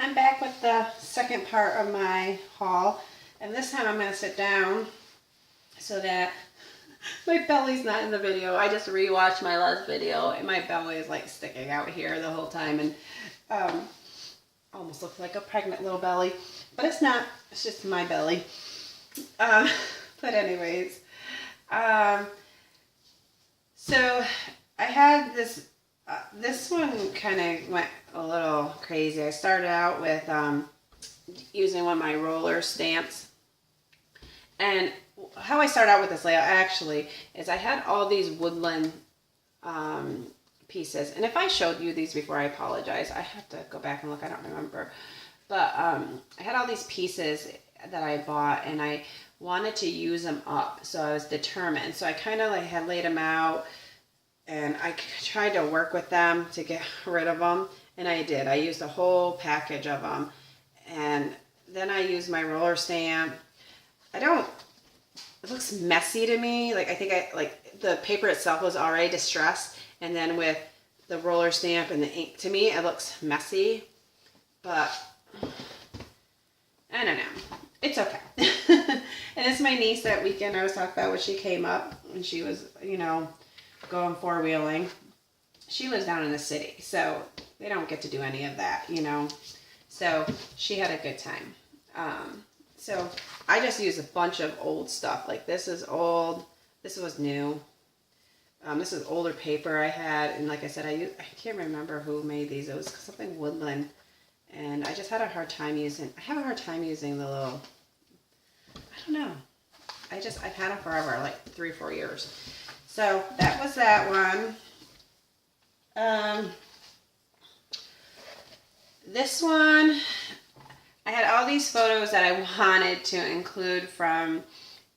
I'm back with the second part of my haul, and this time I'm going to sit down so that my belly's not in the video. I just rewatched my last video, and my belly is like sticking out here the whole time, and almost looks like a pregnant little belly, but it's not. It's just my belly. But anyways, so I had this. This one kind of went a little crazy. I started out with using one of my roller stamps. And how I started out with this layout actually is I had all these woodland pieces. And if I showed you these before, I apologize. I have to go back and look. I don't remember. But I had all these pieces that I bought, and I wanted to use them up. So I was determined. So I kind of like had laid them out. And I tried to work with them to get rid of them. And I did. I used a whole package of them. And then I used my roller stamp. It looks messy to me. Like, I think the paper itself was already distressed. And then with the roller stamp and the ink, to me, it looks messy. But, I don't know. It's okay. And it's my niece that weekend I was talking about when she came up. And she was, going four-wheeling. She lives down in the city, so they don't get to do any of that, So she had a good time. So I just used a bunch of old stuff. Like this is old. This was new. This is older paper I had, and like I said, I can't remember who made these. It was something woodland, and I just had a hard time using. I have a hard time using the little. I don't know. I've had them forever, like 3 or 4 years. So that was that one. This one, I had all these photos that I wanted to include from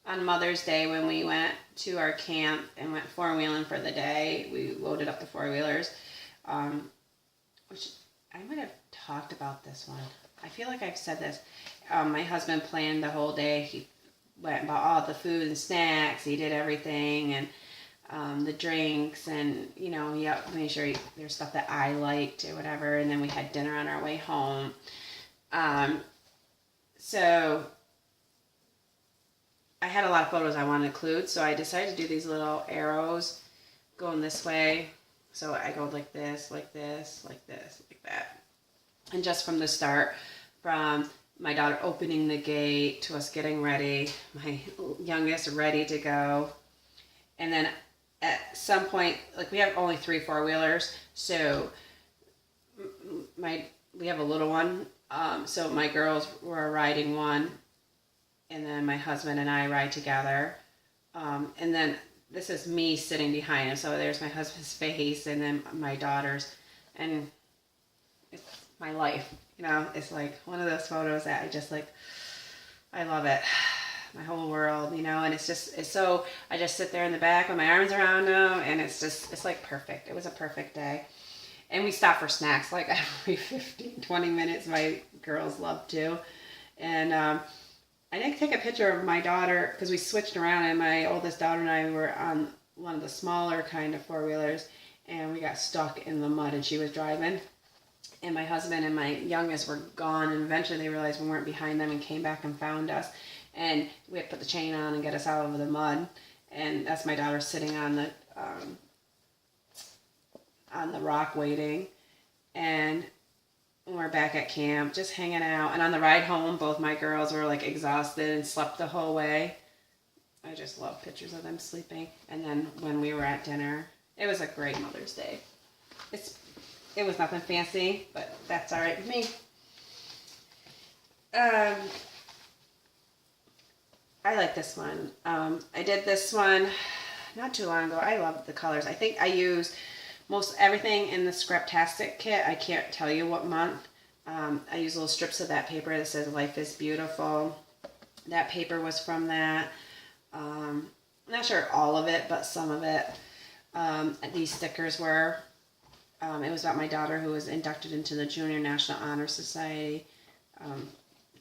on Mother's Day when we went to our camp and went four-wheeling for the day. We loaded up the four-wheelers, which I might have talked about this one. I feel like I've said this. My husband planned the whole day. He went and bought all the food and snacks. He did everything, and the drinks, and he made sure there's stuff that I liked or whatever, and then we had dinner on our way home. So I had a lot of photos I wanted to include, so I decided to do these little arrows going this way. So I go like this, like this, like this, like that. And just from the start, from my daughter opening the gate to us getting ready, my youngest ready to go, and then at some point, like we have only 3 four-wheelers, so we have a little one, so my girls were riding one, and then my husband and I ride together, and then this is me sitting behind him, so there's my husband's face, and then my daughter's, and it's my life, it's like one of those photos that I just like, I love it. My whole world, and it's so, I just sit there in the back with my arms around them, and it's like perfect. It was a perfect day. And we stop for snacks like every 15, 20 minutes. My girls love to. And I didn't take a picture of my daughter because we switched around, and my oldest daughter and I were on one of the smaller kind of four-wheelers, and we got stuck in the mud, and she was driving. And my husband and my youngest were gone, and eventually they realized we weren't behind them and came back and found us. And we had to put the chain on and get us out of the mud. And that's my daughter sitting on the rock waiting. And we're back at camp, just hanging out. And on the ride home, both my girls were like exhausted and slept the whole way. I just love pictures of them sleeping. And then when we were at dinner, it was a great Mother's Day. It was nothing fancy, but that's all right with me. I like this one. I did this one not too long ago. I love the colors. I think I used most everything in the Scraptastic kit. I can't tell you what month. I used little strips of that paper that says Life is Beautiful. That paper was from that. I'm not sure all of it, but some of it. These stickers were. It was about my daughter who was inducted into the Junior National Honor Society.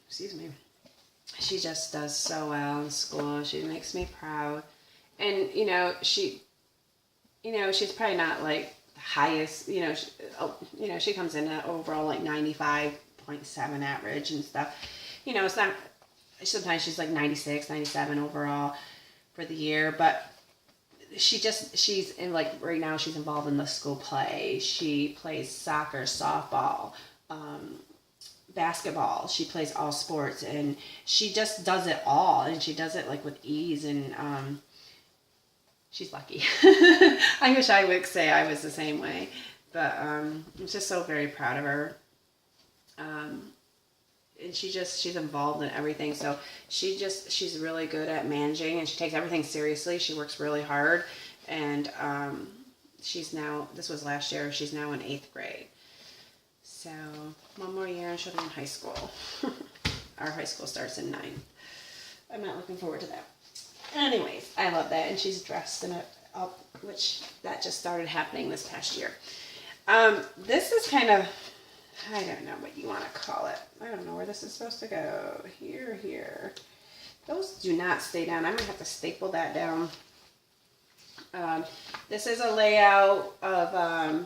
Excuse me. She just does so well in school. She makes me proud. And, she's probably not like the highest, she comes in at overall like 95 98.7 average and stuff. You know, it's not, sometimes she's like 96, 97 overall for the year, but she's in, like, right now she's involved in the school play. She plays soccer, softball, basketball. She plays all sports, and she just does it all, and she does it like with ease, and she's lucky. I wish I would say I was the same way, but I'm just so very proud of her. And she's involved in everything. So she's really good at managing, and she takes everything seriously. She works really hard, and she's now, this was last year, she's now in 8th grade. So one more year and she'll be in high school. Our high school starts in 9th. I'm not looking forward to that. Anyways, I love that, and she's dressed in it up, which that just started happening this past year. This is kind of, I don't know what you want to call it. I don't know where this is supposed to go. Here. Those do not stay down. I might have to staple that down. This is a layout of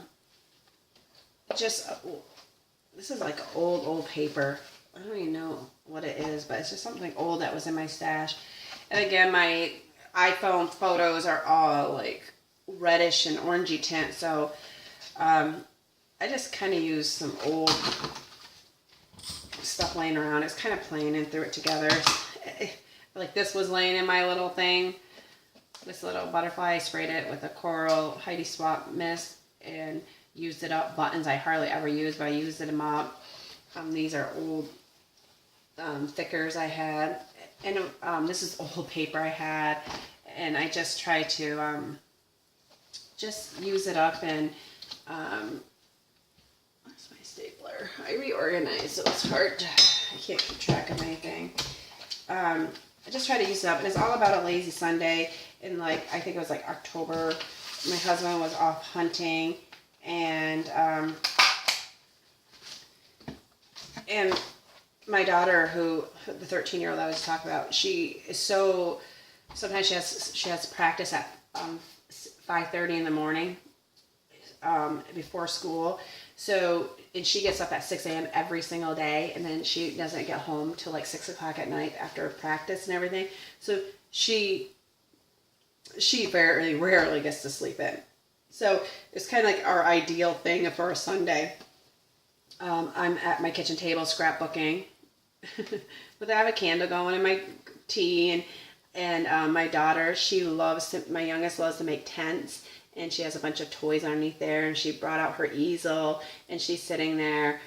this is like old paper. I don't even know what it is, but it's just something old that was in my stash. And again, my iPhone photos are all like reddish and orangey tint, so I just kind of used some old stuff laying around. It's kind of plain and threw it together. Like this was laying in my little thing. This little butterfly, I sprayed it with a Coral Heidi Swapp mist and used it up. Buttons I hardly ever use, but I used them up. These are old thickers I had. And this is old paper I had. And I just try to just use it up, and where's my stapler? I reorganized, so it's hard. I can't keep track of anything. I just try to use it up, and it's all about a lazy Sunday. In, like, I think it was like October. My husband was off hunting, and my daughter, who the 13-year-old I was talking about, she is so. Sometimes she has practice at 5:30 in the morning before school. So, and she gets up at 6 a.m. every single day, and then she doesn't get home till like 6 o'clock at night after practice and everything. So she very rarely gets to sleep in. So it's kind of like our ideal thing for a Sunday. I'm at my kitchen table scrapbooking, but I have a candle going and my tea, and my daughter, my youngest loves to make tents, and she has a bunch of toys underneath there, and she brought out her easel, and she's sitting there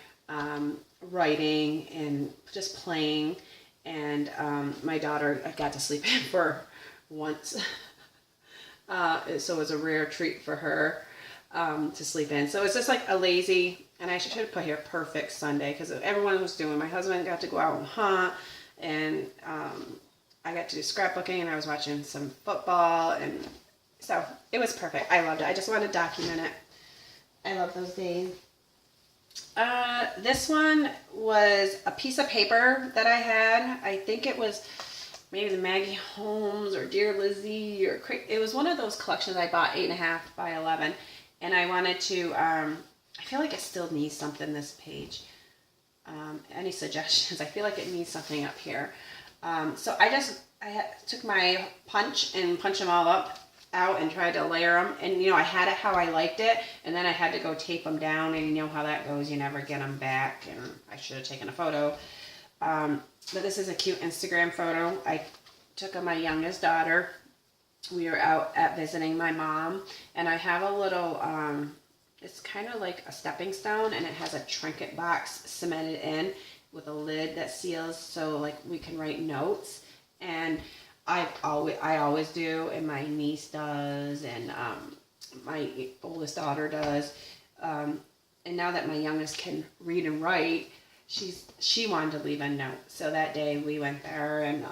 writing and just playing, and my daughter got to sleep in for once. So it was a rare treat for her to sleep in. So it's just like a lazy, and I should have put here perfect Sunday, because everyone was doing. My husband got to go out and hunt, and I got to do scrapbooking, and I was watching some football, and so it was perfect. I loved it. I just wanted to document it. I love those days. This one was a piece of paper that I had. I think it was maybe the Maggie Holmes or Dear Lizzie, or it was one of those collections I bought, 8.5 by 11, and I wanted to. I feel like it still needs something. This page. Any suggestions? I feel like it needs something up here. So I took my punch and punched them all out and tried to layer them, and I had it how I liked it, and then I had to go tape them down, and you know how that goes, you never get them back, and I should have taken a photo. But this is a cute Instagram photo I took of my youngest daughter. We were out at visiting my mom, and I have a little, it's kind of like a stepping stone, and it has a trinket box cemented in with a lid that seals, so like we can write notes. And I always do, and my niece does, and my oldest daughter does. And now that my youngest can read and write, she wanted to leave a note. So that day we went there, and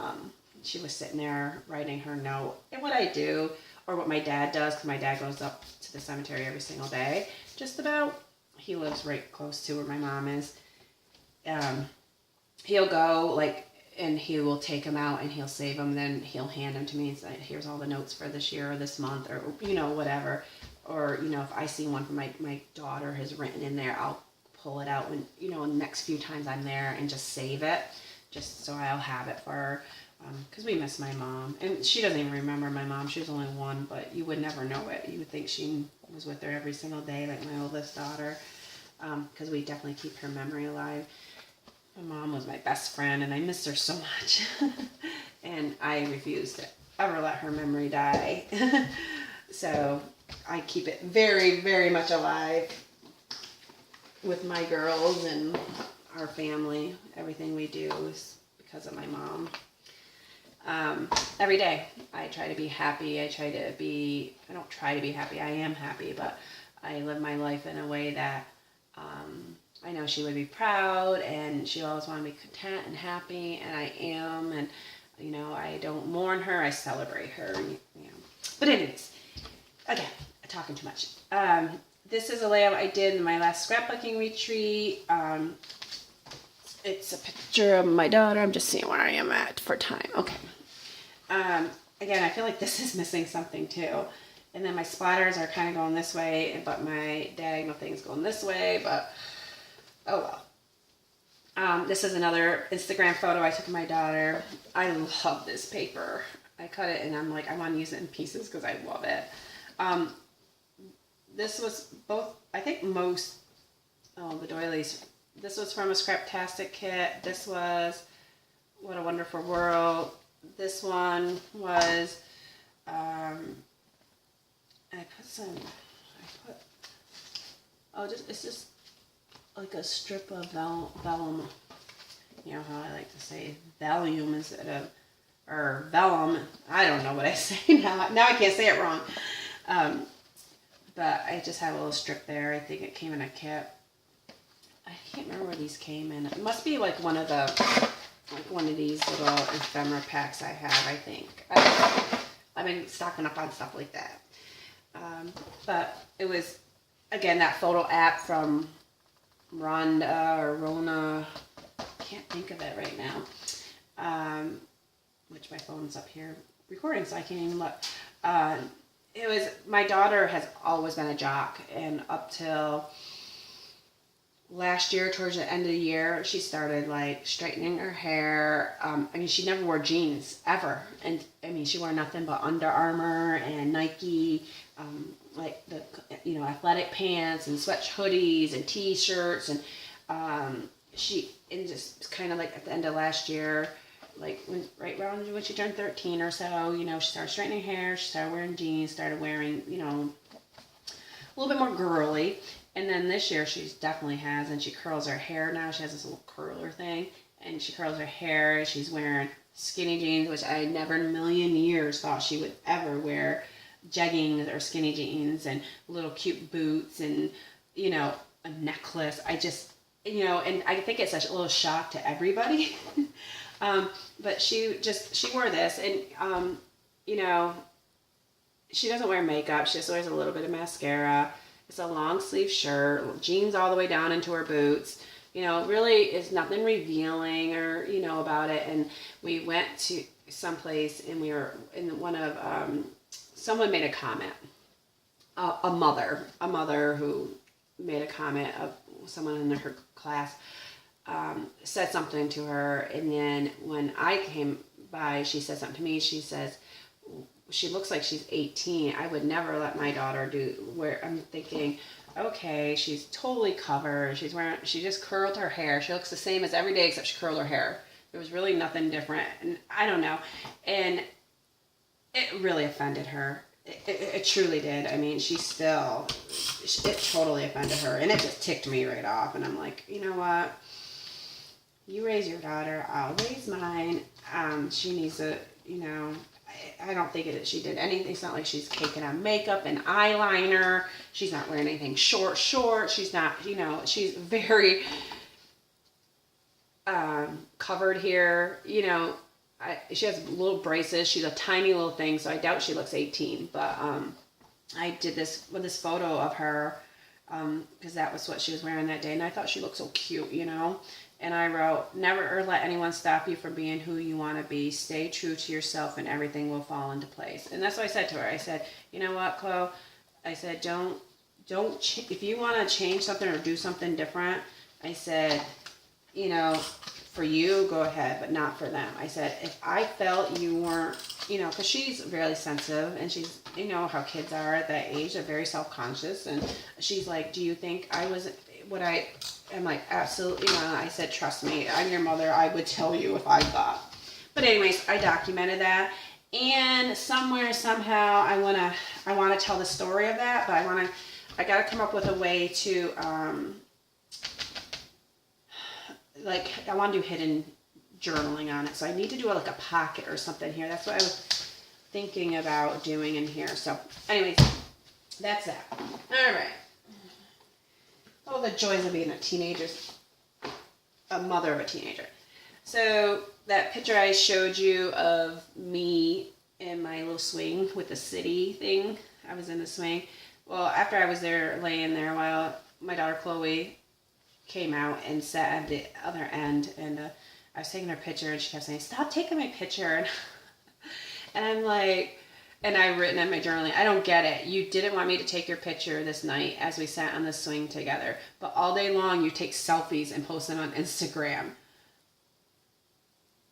she was sitting there writing her note. And what I do, or what my dad does, because my dad goes up to the cemetery every single day, just about. He lives right close to where my mom is. He'll go, and he will take them out, and he'll save them, then he'll hand them to me and say, here's all the notes for this year or this month, or whatever. Or if I see one from my daughter has written in there, I'll pull it out when, you know, the next few times I'm there and just save it, just so I'll have it for her. Because we miss my mom. And she doesn't even remember my mom. She was only one, but you would never know it. You would think she was with her every single day, like my oldest daughter. Because we definitely keep her memory alive. My mom was my best friend, and I miss her so much. And I refuse to ever let her memory die. So I keep it very, very much alive with my girls and our family. Everything we do is because of my mom. Every day I try to be happy. I don't try to be happy. I am happy, but I live my life in a way that I know she would be proud, and she always want to be content and happy, and I am. And you know, I don't mourn her, I celebrate her, you know. But anyways, again, I'm talking too much. This is a layout I did in my last scrapbooking retreat. It's a picture of my daughter. I'm just seeing where I am at for time. Okay. Again, I feel like this is missing something too. And then my splatters are kind of going this way, but my diagonal thing's going this way, but oh well. This is another Instagram photo I took of my daughter. I love this paper. I cut it and I'm like, I want to use it in pieces because I love it. This was both, I think most, the doilies. This was from a Scraptastic kit. This was What a Wonderful World. This one was, it's just like a strip of vellum. You know how I like to say vellum instead of, or vellum. I don't know what I say now. Now I can't say it wrong. But I just have a little strip there. I think it came in a kit. I can't remember where these came in. It must be like one of these little ephemera packs I have, I think. I've been stocking up on stuff like that. But it was, again, that photo app from Rhonda or Rona. I can't think of it right now. Which my phone's up here recording, so I can't even look. It was, my daughter has always been a jock, and up till last year, towards the end of the year, she started like straightening her hair. I mean, she never wore jeans ever, and I mean, she wore nothing but Under Armour and Nike, like the athletic pants and sweat hoodies and t-shirts, and just kind of like at the end of last year, like right around when she turned 13 or so, she started straightening her hair, she started wearing jeans, started wearing, a little bit more girly. And then this year she definitely has, and she curls her hair now. She has this little curler thing, and she curls her hair. She's wearing skinny jeans, which I never in a million years thought she would ever wear jeggings or skinny jeans, and little cute boots, and, a necklace. I just, and I think it's a little shock to everybody. But she wore this, and, she doesn't wear makeup. She just wears a little bit of mascara. It's a long sleeve shirt, jeans all the way down into her boots. Really is nothing revealing or, about it. And we went to someplace, and we were in one of, someone made a comment. A mother who made a comment of someone in her class, said something to her. And then when I came by, she said something to me. She says, she looks like she's 18. I would never let my daughter I'm thinking, okay, she's totally covered. She just curled her hair. She looks the same as every day except she curled her hair. There was really nothing different. And I don't know. And it really offended her. It truly did. I mean, it totally offended her. And it just ticked me right off. And I'm like, you know what? You raise your daughter. I'll raise mine. She needs to, I don't think she did anything. It's not like she's caking on makeup and eyeliner. She's not wearing anything short. She's not, she's very covered here. She has little braces. She's a tiny little thing, so I doubt she looks 18. But I did this photo of her because that was what she was wearing that day, and I thought she looked so cute, And I wrote, never let anyone stop you from being who you want to be. Stay true to yourself and everything will fall into place. And that's what I said to her. I said, you know what, Chloe? I said, don't if you want to change something or do something different, I said, you know, for you, go ahead, but not for them. I said, if I felt you weren't, you know, because she's really sensitive, and she's, you know, how kids are at that age, they're very self-conscious, and she's like, do you think I was, I'm like, absolutely not. I said, trust me, I'm your mother, I would tell you if I thought. But anyways, I documented that, and somewhere, somehow, I want to tell the story of that, but I got to come up with a way to, like, I want to do hidden journaling on it. So I need to do like a pocket or something here. That's what I was thinking about doing in here. So anyways, that's that. All right. Oh, the joys of being a mother of a teenager. So that picture I showed you of me in my little swing with the city thing, I was in the swing. Well, after I was there, laying there, while my daughter Chloe came out and sat at the other end, and I was taking her picture, and she kept saying, stop taking my picture. And I'm like, and I've written in my journaling, I don't get it. You didn't want me to take your picture this night as we sat on the swing together, but all day long you take selfies and post them on Instagram.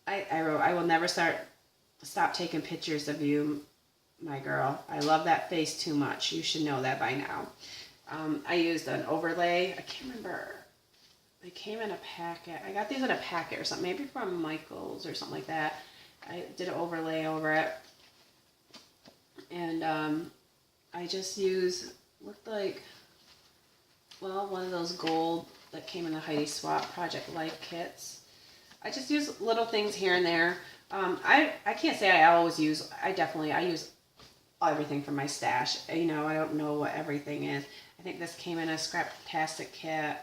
I wrote, I will never stop taking pictures of you, my girl. I love that face too much. You should know that by now. I used an overlay. I can't remember. They came in a packet. I got these in a packet or something, maybe from Michael's or something like that. I did an overlay over it. And I just looked like, well, one of those gold that came in the Heidi Swap Project Life kits. I just use little things here and there. I can't say I use everything from my stash. You know, I don't know what everything is. I think this came in a Scraptastic kit.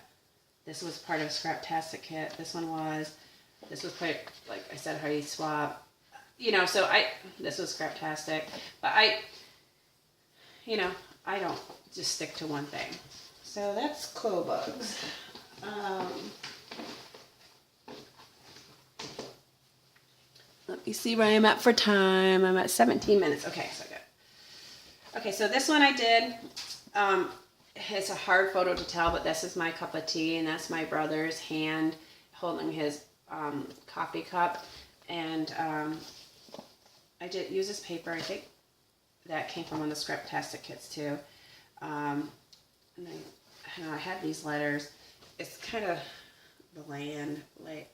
This was part of a Scraptastic kit. This was part, like I said, Heidi Swap. You know, so this was Scraptastic. But I don't just stick to one thing. So that's Clobugs. Let me see where I'm at for time. I'm at 17 minutes. Okay, so good. Okay, so this one I did. It's a hard photo to tell, but this is my cup of tea, and that's my brother's hand holding his coffee cup. And I did use this paper. I think that came from one of the Scraptastic kits too. And I had these letters. It's kind of the land, like.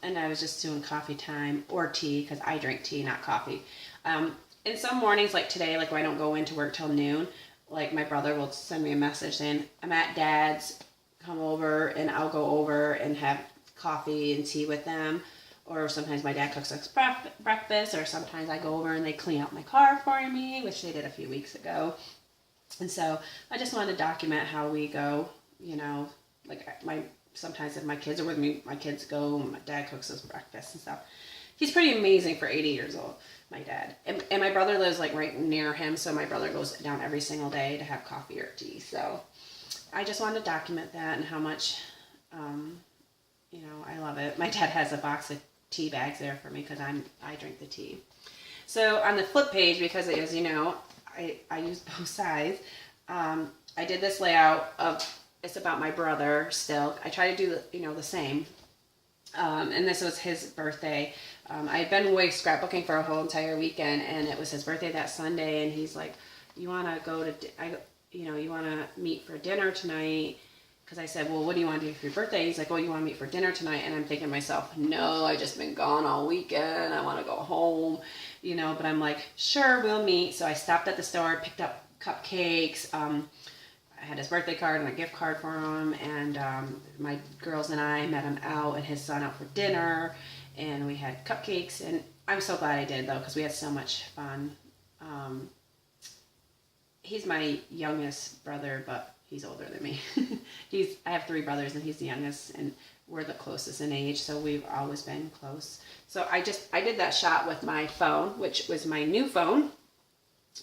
And I was just doing coffee time or tea, because I drink tea, not coffee. And some mornings, like today, like when I don't go into work till noon, like my brother will send me a message saying, I'm at Dad's, come over, and I'll go over and have coffee and tea with them. Or sometimes my dad cooks us breakfast, or sometimes I go over and they clean out my car for me, which they did a few weeks ago. And so I just wanted to document how we go, you know, like sometimes if my kids are with me, my kids go, my dad cooks us breakfast and stuff. He's pretty amazing for 80 years old, my dad. And my brother lives like right near him, so my brother goes down every single day to have coffee or tea. So I just wanted to document that and how much, I love it. My dad has a box of tea bags there for me because I drink the tea. So on the flip page, because it is, I use both sides, I did this layout of, it's about my brother still. I try to do the same. And this was his birthday. I had been away scrapbooking for a whole entire weekend, and it was his birthday that Sunday, and he's like, you want to meet for dinner tonight? Because I said, well, what do you want to do for your birthday? He's like, well, you want to meet for dinner tonight? And I'm thinking to myself, no, I just been gone all weekend. I want to go home, but I'm like, sure, we'll meet. So I stopped at the store, picked up cupcakes. I had his birthday card and a gift card for him, and my girls and I met him out and his son out for dinner, and we had cupcakes, and I'm so glad I did, though, because we had so much fun. He's my youngest brother, but he's older than me. I have 3 brothers, and he's the youngest, and we're the closest in age, so we've always been close. So I did that shot with my phone, which was my new phone,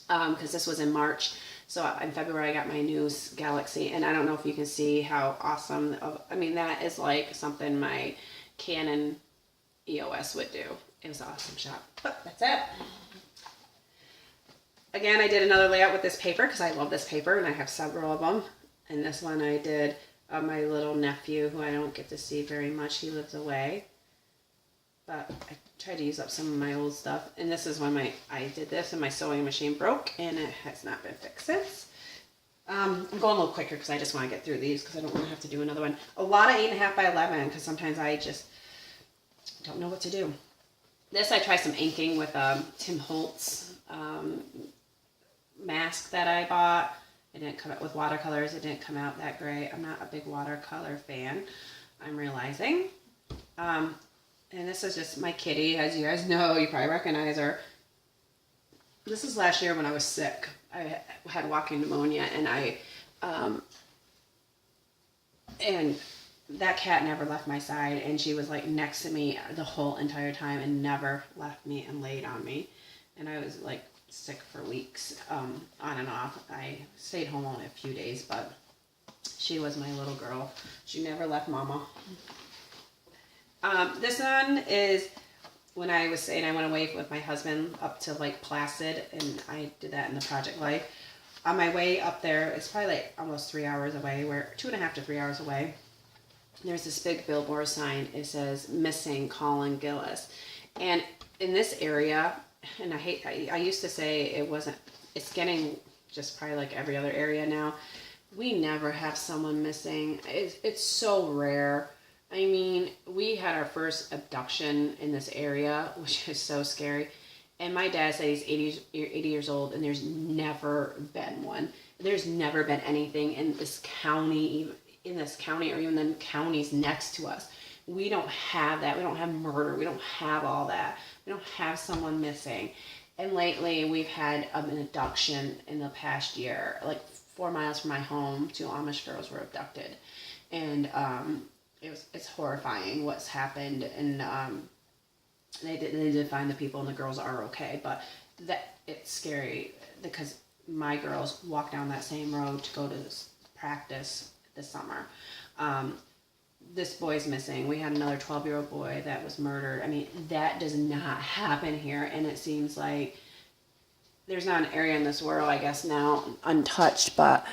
because this was in March. So in February, I got my new Galaxy, and I don't know if you can see how awesome. That is like something my Canon EOS would do. It was an awesome shot. But that's it. again, I did another layout with this paper because I love this paper and I have several of them. And this one I did my little nephew, who I don't get to see very much. He lives away. But I tried to use up some of my old stuff. And this is when I did this and my sewing machine broke and it has not been fixed since. I'm going a little quicker because I just want to get through these because I don't want to have to do another one. A lot of 8.5 by 11 because sometimes I just don't know what to do. This I tried some inking with Tim Holtz mask that I bought. It didn't come out with watercolors. It didn't come out that great. I'm not a big watercolor fan, I'm realizing. And this is just my kitty. As you guys know, you probably recognize her. This is last year when I was sick. I had walking pneumonia, and that cat never left my side, and she was like next to me the whole entire time and never left me and laid on me. And I was like sick for weeks, on and off. I stayed home only a few days, but she was my little girl. She never left mama. This one is when I was saying I went away with my husband up to Lake Placid, and I did that in the Project Life. On my way up there, it's probably like almost 3 hours away, 2.5 to 3 hours away. There's this big billboard sign. It says "Missing Colin Gillis," and in this area, and I used to say it wasn't. It's getting just probably like every other area now. We never have someone missing. It's so rare. I mean, we had our first abduction in this area, which is so scary. And my dad said he's 80 years old, and there's never been one. There's never been anything in this county, or even the counties next to us. We don't have that. We don't have murder. We don't have all that. We don't have someone missing. And lately, we've had an abduction in the past year. Like 4 miles from my home, 2 Amish girls were abducted. And it's horrifying what's happened, and they did find the people, and the girls are okay, but it's scary because my girls walk down that same road to go to this practice this summer. This boy's missing. We had another 12-year-old boy that was murdered. I mean, that does not happen here, and it seems like there's not an area in this world, I guess now, untouched, but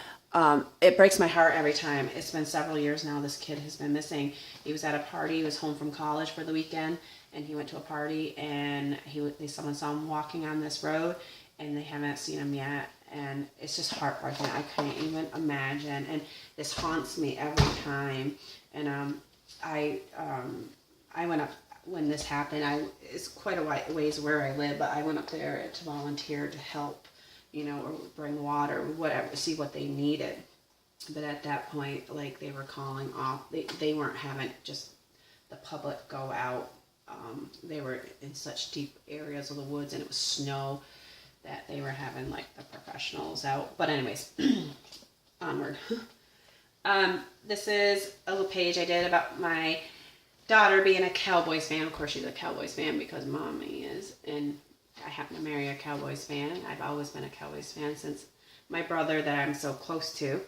it breaks my heart every time. It's been several years now this kid has been missing. He was at a party. He was home from college for the weekend, and he went to a party, and someone saw him walking on this road, and they haven't seen him yet. And it's just heartbreaking. I couldn't even imagine. And this haunts me every time. And I went up when this happened. It's quite a ways where I live, but I went up there to volunteer to help, or bring water, whatever, see what they needed. But at that point, like, they were calling off. They weren't having just the public go out. They were in such deep areas of the woods, and it was snow, that they were having like the professionals out. But anyways, onward. This is a little page I did about my daughter being a Cowboys fan. Of course, she's a Cowboys fan because mommy is, and I happen to marry a Cowboys fan. I've always been a Cowboys fan since my brother that I'm so close to.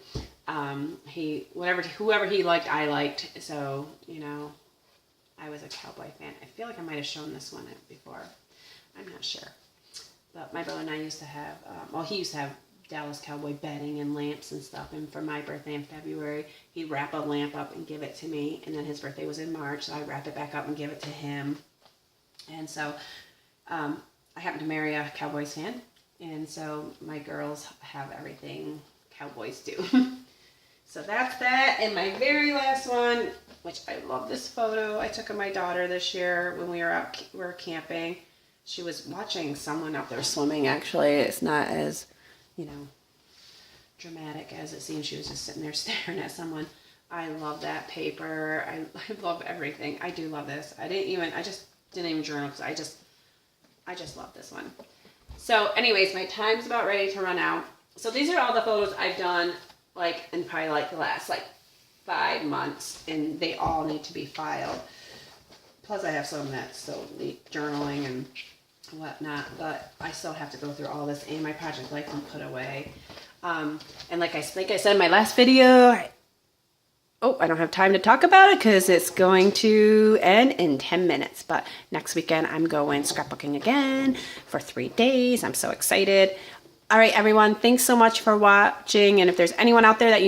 Whoever he liked, I liked. So, I was a Cowboy fan. I feel like I might have shown this one before. I'm not sure. But my brother and I used to have, he used to have Dallas Cowboy bedding and lamps and stuff. And for my birthday in February, he'd wrap a lamp up and give it to me. And then his birthday was in March, so I'd wrap it back up and give it to him. And so I happen to marry a Cowboys fan. And so my girls have everything Cowboys do. So that's that. And my very last one, which I love this photo I took of my daughter this year when we were camping. She was watching someone out there swimming, actually. It's not as, dramatic as it seems. She was just sitting there staring at someone. I love that paper. I love everything. I do love this. I just didn't even journal because I just love this one. So anyways, my time's about ready to run out. So these are all the photos I've done, in probably the last 5 months, and they all need to be filed. Plus I have some that still need journaling and whatnot, but I still have to go through all this and my Project Life and put away. And like I said in my last video, I don't have time to talk about it because it's going to end in 10 minutes. But next weekend I'm going scrapbooking again for 3 days. I'm so excited. All right, everyone. Thanks so much for watching. And if there's anyone out there that you